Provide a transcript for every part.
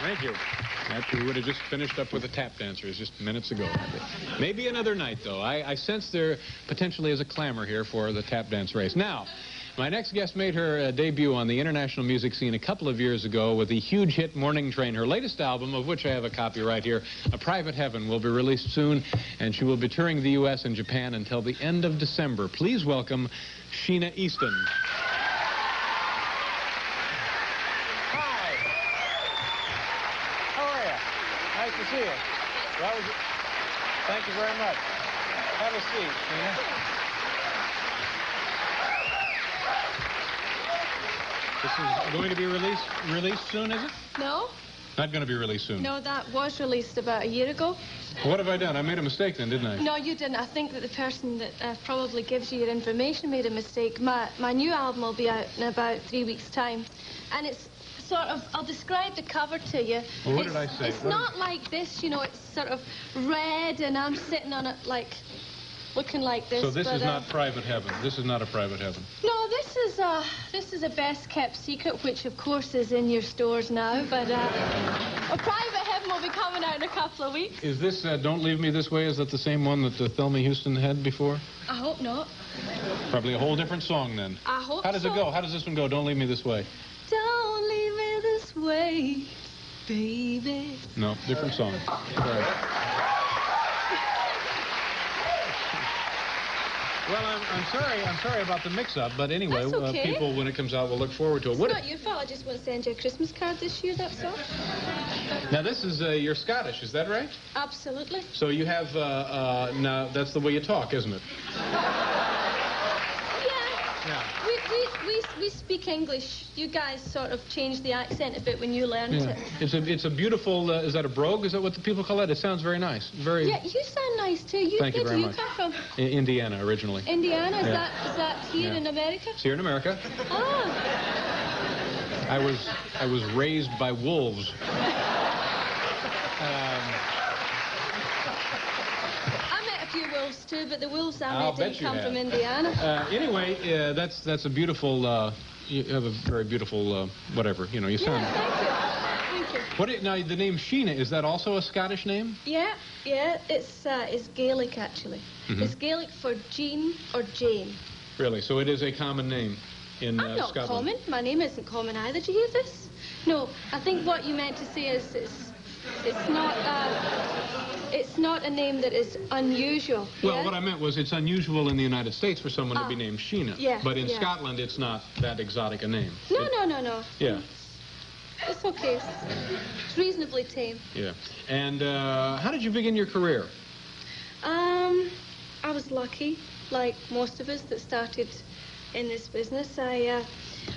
Thank you. After we would have just finished up with the tap dancers just minutes ago. Maybe another night, though. I sense there potentially is a clamor here for the tap dance race. Now, my next guest made her debut on the international music scene a couple of years ago with the huge hit Morning Train. Her latest album, of which I have a copy right here, A Private Heaven, will be released soon, and she will be touring the U.S. and Japan until the end of December. Please welcome Sheena Easton. Nice to see you. That was, thank you very much. Have a seat, Sheena. This is going to be released soon, is it? No. Not going to be released soon? No, that was released about a year ago. What have I done? I made a mistake then, didn't I? No, you didn't. I think that the person that probably gives you your information made a mistake. My new album will be out in about 3 weeks' time. And it's sort of, I'll describe the cover to you. Well, what did I say? It's not like this, you know, it's sort of red and I'm sitting on it like, looking like this. So this is not Private Heaven. This is not a Private Heaven. No, this is a best kept secret, which of course is in your stores now, but A Private Heaven will be coming out in a couple of weeks. Is this Don't Leave Me This Way? Is that the same one that Thelma Houston had before? I hope not. Probably a whole different song then. I hope so. How does it go? How does this one go? Don't Leave Me This Way. Don't leave me this way, baby. No, different song. Sorry. Well, I'm sorry about the mix-up, but anyway, That's okay. People, when it comes out, will look forward to it. It's not your fault. I just want to send you a Christmas card this year, that's all. Now, this is, you're Scottish, is that right? Absolutely. So you have, now, that's the way you talk, isn't it? Yeah. We speak English. You guys sort of changed the accent a bit when you learned it. It's a beautiful, is that a brogue? Is that what the people call it? It sounds very nice. Very. Yeah, you sound nice too. Thank you very much. Where do you come from? Indiana, originally. Indiana? Is that here in America? It's here in America. Ah. I was raised by wolves. Wolves too, but the wolves I met didn't come from Indiana. Anyway, that's a beautiful. You have a very beautiful whatever. You know, you sound. Thank you. Thank you. Now the name Sheena, is that also a Scottish name? Yeah. It's Gaelic actually. Mm-hmm. It's Gaelic for Jean or Jane. Really? So it is a common name in I'm not Scotland. common. My name isn't common either. Did you hear this? No. I think what you meant to say is it's not a name that is unusual. Well, what I meant was it's unusual in the United States for someone to be named Sheena. Yeah. But in Scotland, it's not that exotic a name. No. Yeah. It's okay. It's reasonably tame. Yeah. And how did you begin your career? I was lucky, like most of us that started in this business. I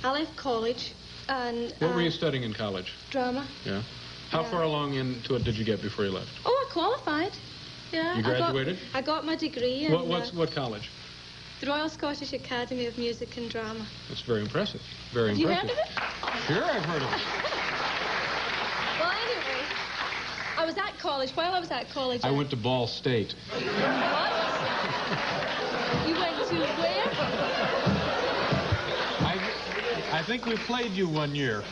left college and... What were you studying in college? Drama. Yeah. How far along into it did you get before you left? Oh, I qualified. Yeah. You graduated? I got my degree. And, what college? The Royal Scottish Academy of Music and Drama. That's very impressive. Very impressive. Have you heard of it? Sure, I've heard of it. Well, anyway, I was at college. While I was at college... I went to Ball State. What? You went to where? I think we played you one year.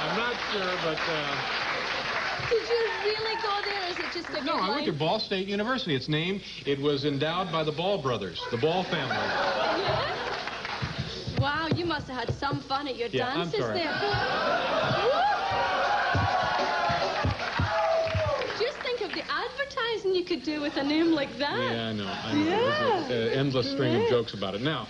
I'm not sure, but... Did you really go there, or is it just a No, I went to Ball State University. It's named... It was endowed by the Ball brothers, the Ball family. Yeah? Wow, you must have had some fun at your dances I'm sorry. there. Just think of the advertising you could do with a name like that. Yeah, I know. There's an endless string of jokes about it. Now...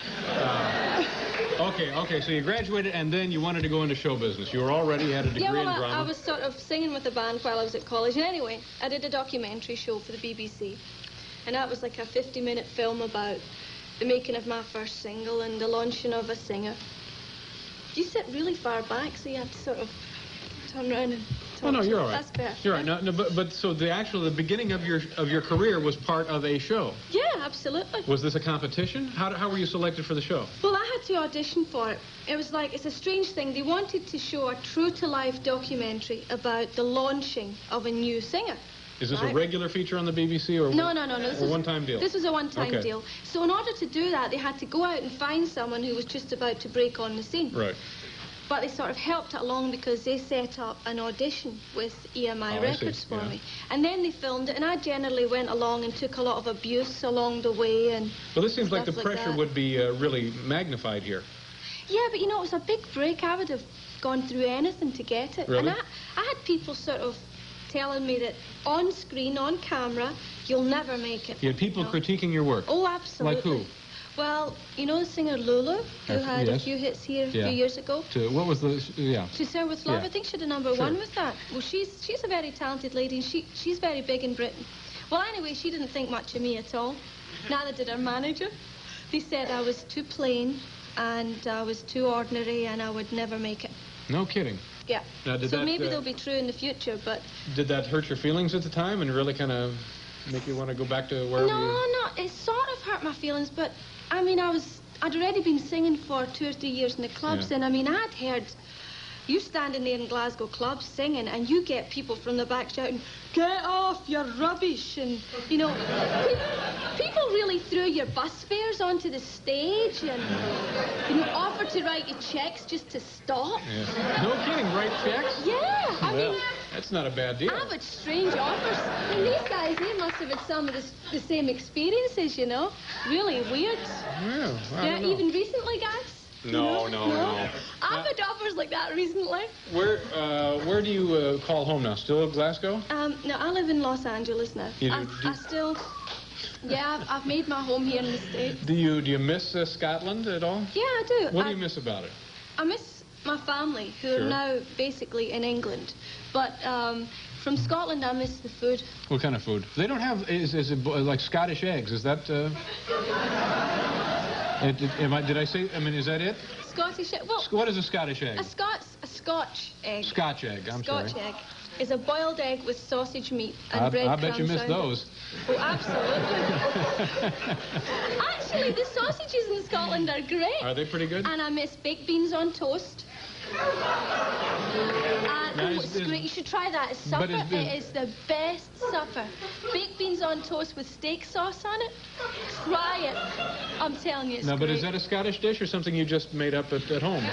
Okay, so you graduated, and then you wanted to go into show business. You already had a degree in drama. I was sort of singing with a band while I was at college. And anyway, I did a documentary show for the BBC. And that was like a 50-minute film about the making of my first single and the launching of a singer. You sit really far back, so you have to sort of turn around and... Oh, no, you're all right. That's better. You're right. No, but so the beginning of your career was part of a show. Yeah, absolutely. Was this a competition? How were you selected for the show? Well, I had to audition for it. It was like, it's a strange thing. They wanted to show a true-to-life documentary about the launching of a new singer. Is this a regular feature on the BBC or No. This is a one-time deal? This was a one-time deal. So in order to do that, they had to go out and find someone who was just about to break on the scene. Right. But they sort of helped it along because they set up an audition with EMI Records for me. And then they filmed it, and I generally went along and took a lot of abuse along the way. And well, this seems like the stuff pressure would be really magnified here. Yeah, but you know, it was a big break. I would have gone through anything to get it. Really? And I had people sort of telling me that on screen, on camera, you'll never make it. You had people critiquing your work? Oh, absolutely. Like who? Well, you know the singer Lulu, who had a few hits here a few years ago? What was the, To Serve With Love, I think she did #1 with that. Well, she's a very talented lady, and she's very big in Britain. Well, anyway, she didn't think much of me at all. Neither did her manager. They said I was too plain, and I was too ordinary, and I would never make it. No kidding. Yeah. Now, So maybe they'll be true in the future, but... Did that hurt your feelings at the time and really kind of make you want to go back to wherever No, it sort of hurt my feelings, but, I mean, I'd already been singing for 2 or 3 years in the clubs, and, I mean, I'd heard you standing there in Glasgow clubs singing, and you get people from the back shouting, "Get off, you're rubbish," and, you know, people really threw your bus fares onto the stage and, you know, offered to write you checks just to stop. Yeah. No kidding, write checks? Yeah, I mean... That's not a bad deal. I've had strange offers. And these guys, they must have had some of the same experiences, you know. Really weird. Yeah, even recently, guys. No. I've had offers like that recently. Where do you call home now? Still Glasgow? No, I live in Los Angeles now. You I still... Yeah, I've made my home here in the States. Do you miss Scotland at all? Yeah, I do. What do you miss about it? I miss my family, who are now basically in England. But from Scotland, I miss the food. What kind of food? They don't have, is it like Scottish eggs? Is that, did I say, I mean, is that it? Scottish egg? Well, what is a Scottish egg? A Scotch egg. Scotch egg, I'm sorry. Scotch egg is a boiled egg with sausage meat and bread. I bet you missed those. Oh, absolutely. Actually, the sausages in Scotland are great. Are they pretty good? And I miss baked beans on toast. It's great. You should try that. It's supper. It is the best supper. Baked beans on toast with steak sauce on it. Try it. I'm telling you, it's great. But is that a Scottish dish or something you just made up at home?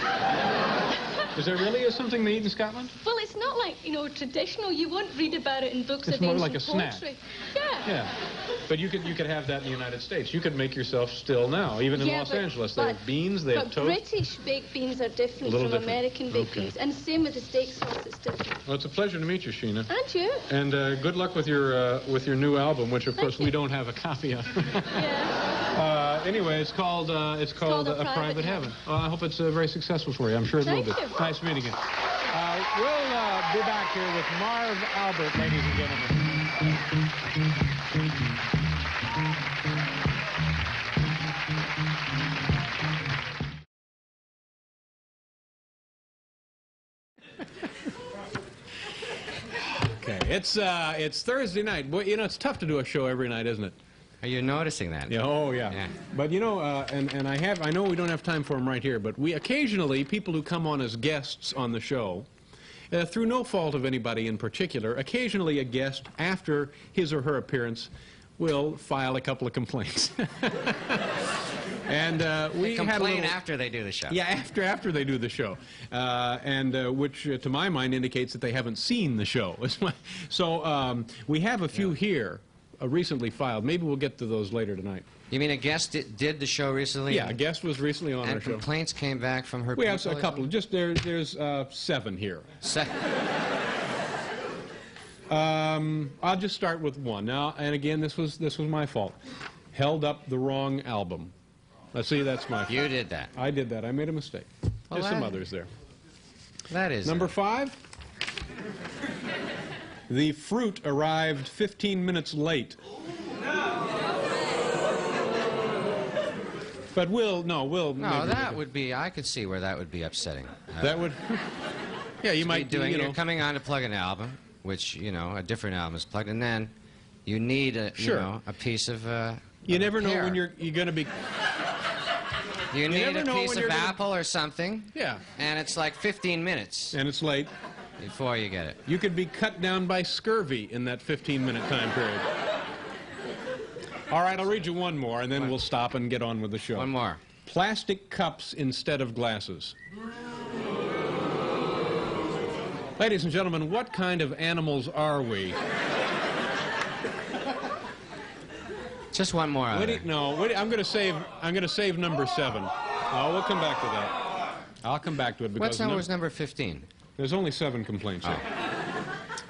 Is there really something they eat in Scotland? Well, it's not like, you know, traditional. You won't read about it in books of ancient poetry. It's more like a snack. Yeah. But you could have that in the United States. You could make yourself still now, even in Los Angeles. They have beans, they have toast. But British baked beans are different from American baked beans. And same with the steak sauce, it's different. Well, it's a pleasure to meet you, Sheena. And you. And good luck with your new album, which of course we don't have a copy of. Anyway, it's called A Private Heaven. I hope it's very successful for you. I'm sure it will be. Nice meeting you. We'll be back here with Marv Albert, ladies and gentlemen. Okay, it's Thursday night. Boy, you know, it's tough to do a show every night, isn't it? Are you noticing that? Yeah. Oh, yeah. But you know, and I know we don't have time for them right here, but we occasionally, people who come on as guests on the show, through no fault of anybody in particular, occasionally a guest, after his or her appearance, will file a couple of complaints. And we complain after they do the show. Yeah, after they do the show, which to my mind indicates that they haven't seen the show. So we have a few here. Recently filed. Maybe we'll get to those later tonight. You mean a guest did the show recently? Yeah, a guest was recently on our show. And complaints came back from her people? We have a couple. Just there's 7 here. I'll just start with one. Now, and again, this was my fault. Held up the wrong album. Let's see, that's my fault. You did that. I did that. I made a mistake. Well, there's some others there. That is Number 5. The fruit arrived 15 minutes late. But No, that would be, I could see where that would be upsetting. That would, yeah, you might do, you're coming on to plug an album, which, you know, a different album is plugged, and then you need a piece of, you never know when you're going to be... You need a piece of apple or something. Yeah. And it's like 15 minutes. And it's late. Before you get it. You could be cut down by scurvy in that 15-minute time period. All right, I'll read you one more, and then we'll stop and get on with the show. One more. Plastic cups instead of glasses. Ladies and gentlemen, what kind of animals are we? Just one more. I'm going to save number 7. Oh, we'll come back to that. I'll come back to it because What's number was number 15? There's only 7 complaints here.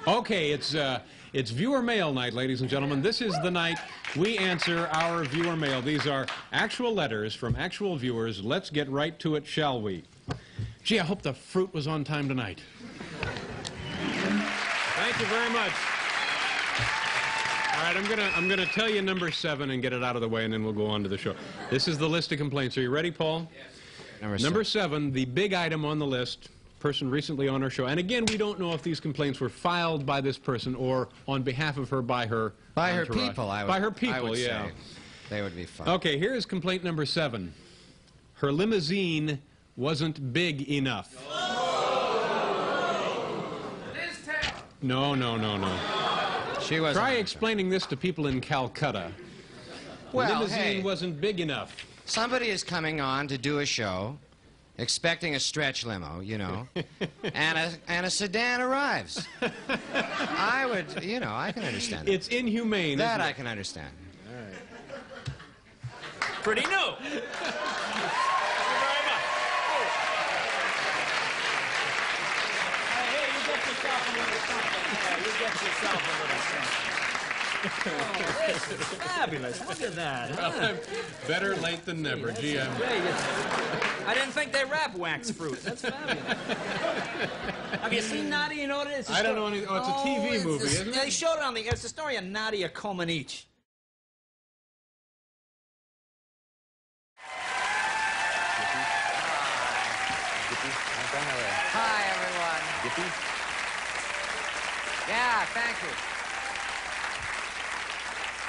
Okay, it's viewer mail night, ladies and gentlemen. This is the night we answer our viewer mail. These are actual letters from actual viewers. Let's get right to it, shall we? Gee, I hope the fruit was on time tonight. Thank you very much. All right, I'm gonna tell you number 7 and get it out of the way, and then we'll go on to the show. This is the list of complaints. Are you ready, Paul? Yes. Number 7, the big item on the list. Person recently on our show, and again, we don't know if these complaints were filed by this person or on behalf of her by her people. By her people, yeah. Say they would be fine. Okay, here is complaint number 7. Her limousine wasn't big enough. No. She wasn't. Try explaining this to people in Calcutta. Well, limousine wasn't big enough. Somebody is coming on to do a show, expecting a stretch limo, you know, and a sedan arrives. I would, you know, I can understand that. It's inhumane. That I can understand. All right. Pretty new. Thank you very much. Hey, you get yourself a little something. Yeah, you get yourself a little something. Oh, this is fabulous. Look at that. Huh? Better late than never. Gee, I didn't think they wrap wax fruit. That's fabulous. Have you seen Nadia? You know what it is? I don't know anything. Oh, it's a TV movie, isn't it? They showed it on it's the story of Nadia Comaneci. Hi, everyone. Yeah, thank you.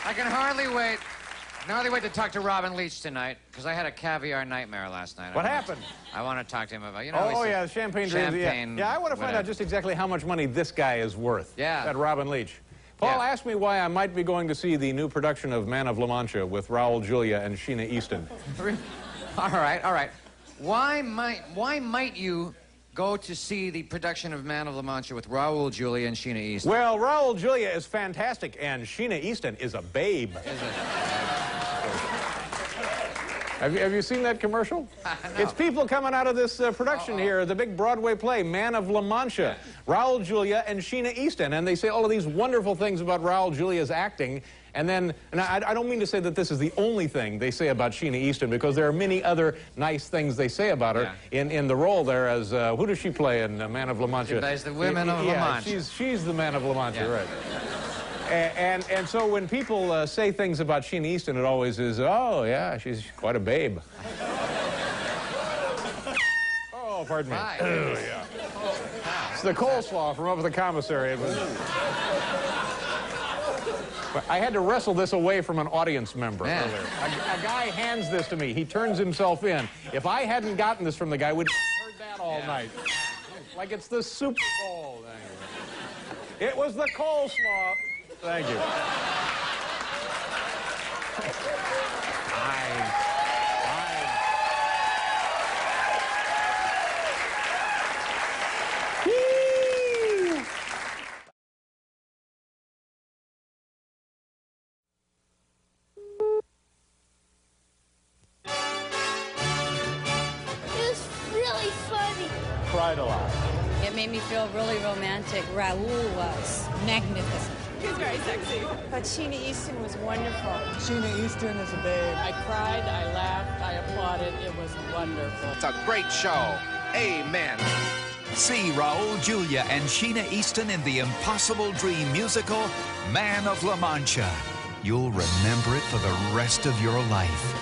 I can hardly wait to talk to Robin Leach tonight, because I had a caviar nightmare last night. What happened? I want to talk to him about, you know... Oh, yeah, the champagne dreams. Yeah, I want to find out just exactly how much money this guy is worth. Yeah. That Robin Leach. Paul asked me why I might be going to see the new production of Man of La Mancha with Raul Julia and Sheena Easton. All right. Why might you go to see the production of Man of La Mancha with Raul Julia and Sheena Easton? Well, Raul Julia is fantastic, and Sheena Easton is a babe. Is it? Have you seen that commercial? No. It's people coming out of this production here, the big Broadway play, Man of La Mancha. Raul Julia and Sheena Easton, and they say all of these wonderful things about Raul Julia's acting, and then, and I don't mean to say that this is the only thing they say about Sheena Easton, because there are many other nice things they say about her in the role there as, who does she play in Man of La Mancha? She plays the women of La Mancha. Yeah, she's the Man of La Mancha, right. And so when people say things about Sheena Easton, it always is, oh, yeah, she's quite a babe. Oh, pardon me. Right. Oh, yeah. It's the coleslaw from up at the commissary. I had to wrestle this away from an audience member earlier. A guy hands this to me. He turns himself in. If I hadn't gotten this from the guy, we'd heard that all night. Like it's the Super Bowl. It was the coleslaw. Thank you. It was really funny. Cried a lot. It made me feel really romantic. Raul was magnificent. He was very sexy. But Sheena Easton was wonderful. Sheena Easton is a babe. I cried, I laughed, I applauded. It was wonderful. It's a great show. Amen. See Raul Julia and Sheena Easton in the Impossible Dream musical, Man of La Mancha. You'll remember it for the rest of your life.